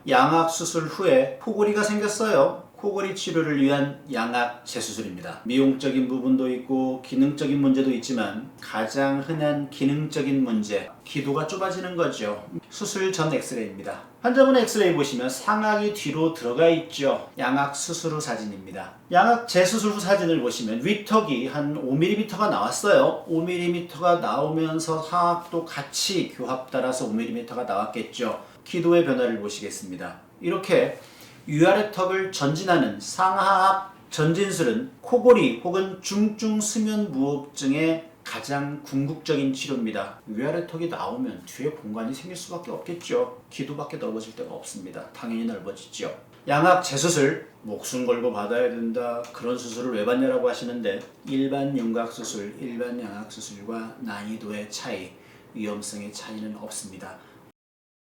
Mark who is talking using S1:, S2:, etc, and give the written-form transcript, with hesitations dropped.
S1: 양악 수술 후에 코골이가 생겼어요. 코골이 치료를 위한 양악 재수술입니다. 미용적인 부분도 있고 기능적인 문제도 있지만 가장 흔한 기능적인 문제, 기도가 좁아지는 거죠. 수술 전 엑스레이입니다. 환자분 엑스레이 보시면 상악이 뒤로 들어가 있죠. 양악 수술 후 사진입니다. 양악 재수술 후 사진을 보시면 위턱이 한 5mm가 나왔어요. 5mm가 나오면서 하악도 같이 교합 따라서 5mm가 나왔겠죠. 기도의 변화를 보시겠습니다. 이렇게 위아래 턱을 전진하는 상하악 전진술은 코골이 혹은 중증 수면 무호흡증의 가장 궁극적인 치료입니다. 위아래 턱이 나오면 뒤에 공간이 생길 수밖에 없겠죠. 기도밖에 넓어질 데가 없습니다. 당연히 넓어지죠. 양악 재수술 목숨 걸고 받아야 된다, 그런 수술을 왜 받냐라고 하시는데, 일반 윤곽 수술, 일반 양악 수술과 난이도의 차이, 위험성의 차이는 없습니다.